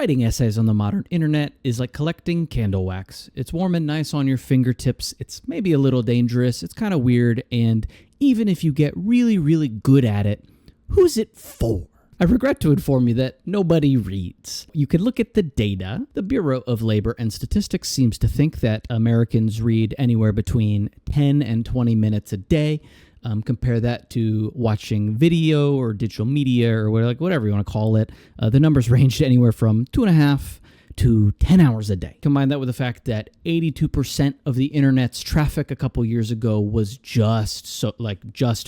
Writing essays on the modern internet is like collecting candle wax. It's warm and nice on your fingertips. It's maybe a little dangerous. It's kind of weird. And even if you get really, really good at it, who's it for? I regret to inform you that nobody reads. You can look at the data. The Bureau of Labor and Statistics seems to think that Americans read anywhere between 10 and 20 minutes a day. Compare that to watching video or digital media or whatever you want to call it. The numbers range anywhere from 2.5 to 10 hours a day. Combine that with the fact that 82% of the internet's traffic a couple years ago was just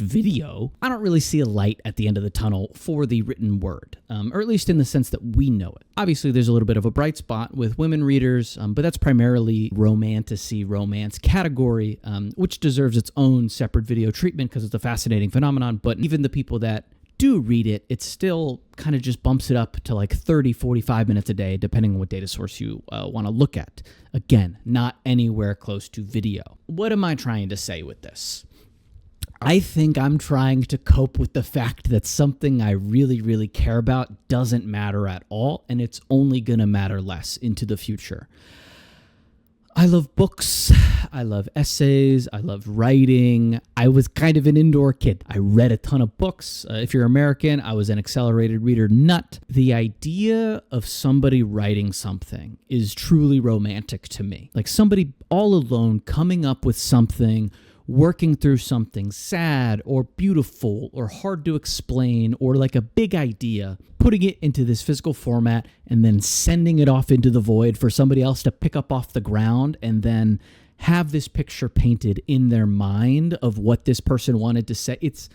video. I don't really see a light at the end of the tunnel for the written word, or at least in the sense that we know it. Obviously, there's a little bit of a bright spot with women readers, but that's primarily romance category, which deserves its own separate video treatment because it's a fascinating phenomenon. But even the people that do read it, it still kind of just bumps it up to like 30, 45 minutes a day, depending on what data source you want to look at. Again, not anywhere close to video. What am I trying to say with this? I think I'm trying to cope with the fact that something I really, really care about doesn't matter at all, and it's only going to matter less into the future. I love books, I love essays, I love writing. I was kind of an indoor kid. I read a ton of books. If you're American, I was an accelerated reader nut. The idea of somebody writing something is truly romantic to me. Like somebody all alone coming up with something, working through something sad or beautiful or hard to explain or like a big idea, putting it into this physical format and then sending it off into the void for somebody else to pick up off the ground and then have this picture painted in their mind of what this person wanted to say. It's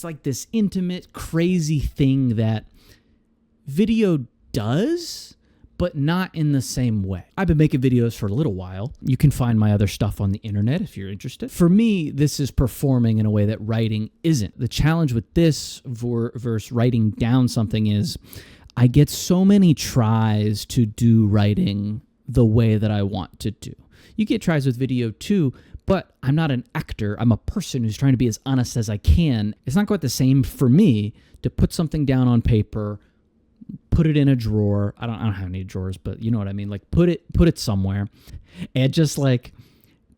like this intimate, crazy thing that video does, but not in the same way. I've been making videos for a little while. You can find my other stuff on the internet if you're interested. For me, this is performing in a way that writing isn't. The challenge with this versus writing down something is I get so many tries to do writing the way that I want to do. You get tries with video too, but I'm not an actor. I'm a person who's trying to be as honest as I can. It's not quite the same for me to put something down on paper, put it in a drawer. I don't have any drawers, but you know what I mean? Like put it somewhere and just like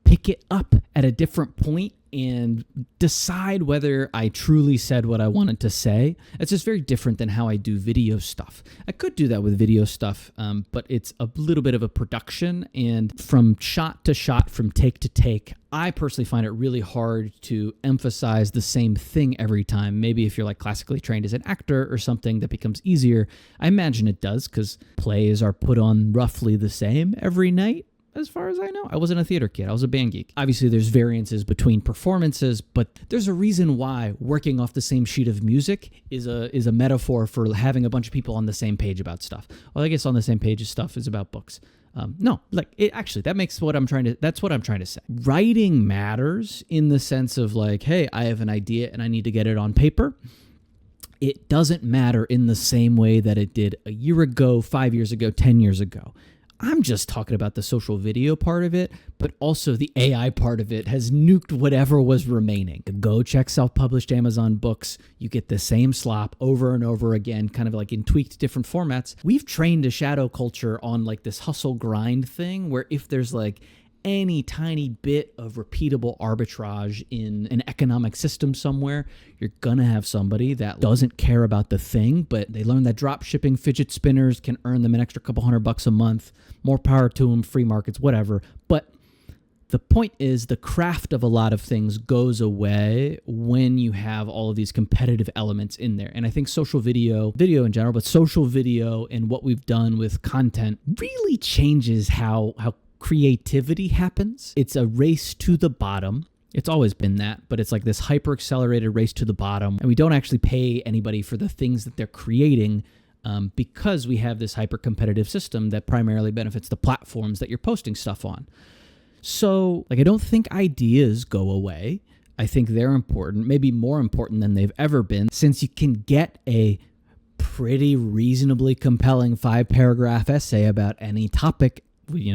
pick it up at a different point and decide whether I truly said what I wanted to say. It's just very different than how I do video stuff. I could do that with video stuff, but it's a little bit of a production, and from shot to shot, from take to take, I personally find it really hard to emphasize the same thing every time. Maybe if you're like classically trained as an actor or something, that becomes easier. I imagine it does because plays are put on roughly the same every night. As far as I know, I wasn't a theater kid. I was a band geek. Obviously, there's variances between performances, but there's a reason why working off the same sheet of music is a metaphor for having a bunch of people on the same page about stuff. Well, I guess on the same page of stuff is about books. That's what I'm trying to say. Writing matters in the sense of like, hey, I have an idea and I need to get it on paper. It doesn't matter in the same way that it did a year ago, 5 years ago, 10 years ago. I'm just talking about the social video part of it, but also the AI part of it has nuked whatever was remaining. Go check self-published Amazon books. You get the same slop over and over again, kind of like in tweaked different formats. We've trained a shadow culture on like this hustle grind thing where if there's like any tiny bit of repeatable arbitrage in an economic system somewhere, you're gonna have somebody that doesn't care about the thing, but they learn that drop shipping fidget spinners can earn them an extra couple $100 a month. More power to them, free markets, whatever. But the point is the craft of a lot of things goes away when you have all of these competitive elements in there. And I think social video in general, but social video and what we've done with content really changes how creativity happens. It's a race to the bottom. It's always been that, but it's like this hyper accelerated race to the bottom. And we don't actually pay anybody for the things that they're creating because we have this hyper competitive system that primarily benefits the platforms that you're posting stuff on. So like, I don't think ideas go away. I think they're important, maybe more important than they've ever been, since you can get a pretty reasonably compelling 5-paragraph essay about any topic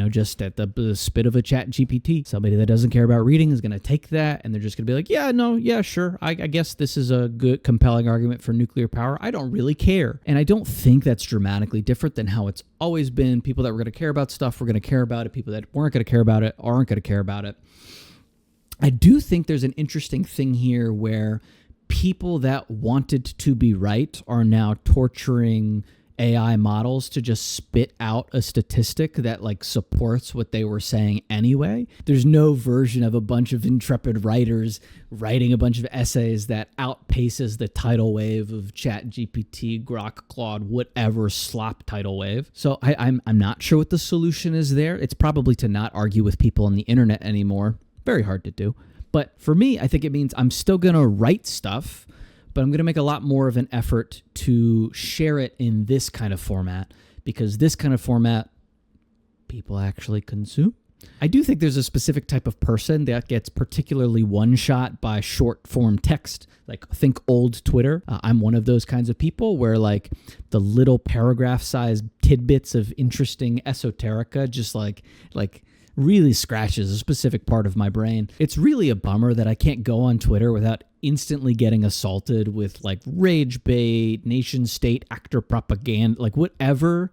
just at the spit of a chat GPT. Somebody that doesn't care about reading is going to take that and they're just going to be like, yeah, no, yeah, sure. I guess this is a good, compelling argument for nuclear power. I don't really care. And I don't think that's dramatically different than how it's always been. People that were going to care about stuff were going to care about it. People that weren't going to care about it aren't going to care about it. I do think there's an interesting thing here where people that wanted to be right are now torturing AI models to just spit out a statistic that supports what they were saying anyway. There's no version of a bunch of intrepid writers writing a bunch of essays that outpaces the tidal wave of ChatGPT, Grok, Claude, whatever slop tidal wave. So I'm not sure what the solution is there. It's probably to not argue with people on the internet anymore. Very hard to do. But for me, I think it means I'm still going to write stuff, but I'm going to make a lot more of an effort to share it in this kind of format, because this kind of format people actually consume. I do think there's a specific type of person that gets particularly one-shot by short-form text, think old Twitter. I'm one of those kinds of people where the little paragraph-sized tidbits of interesting esoterica just really scratches a specific part of my brain. It's really a bummer that I can't go on Twitter without instantly getting assaulted with rage bait, nation state actor propaganda, whatever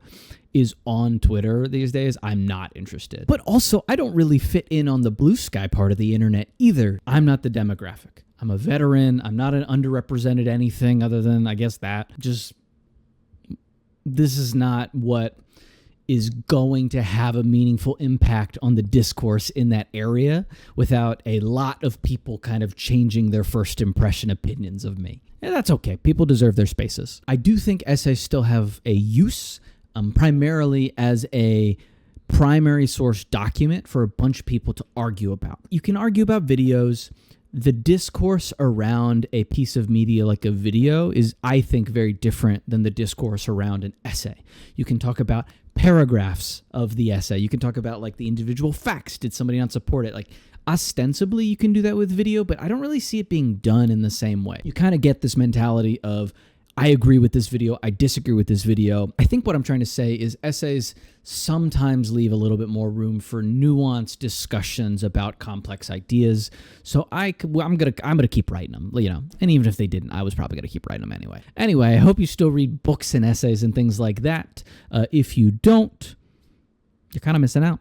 is on Twitter these days. I'm not interested. But also, I don't really fit in on the blue sky part of the internet either. I'm not the demographic. I'm a veteran. I'm not an underrepresented anything other than, I guess, that. This is not what is going to have a meaningful impact on the discourse in that area without a lot of people kind of changing their first impression opinions of me. And that's okay. People deserve their spaces. I do think essays still have a use, primarily as a primary source document for a bunch of people to argue about. You can argue about videos. The discourse around a piece of media like a video is, I think, very different than the discourse around an essay. You can talk about paragraphs of the essay. You can talk about the individual facts. Did somebody not support it? Ostensibly, you can do that with video, but I don't really see it being done in the same way. You kind of get this mentality of, I agree with this video, I disagree with this video. I think what I'm trying to say is essays sometimes leave a little bit more room for nuanced discussions about complex ideas. So I'm gonna keep writing them, And even if they didn't, I was probably gonna keep writing them anyway. Anyway, I hope you still read books and essays and things like that. If you don't, you're kind of missing out.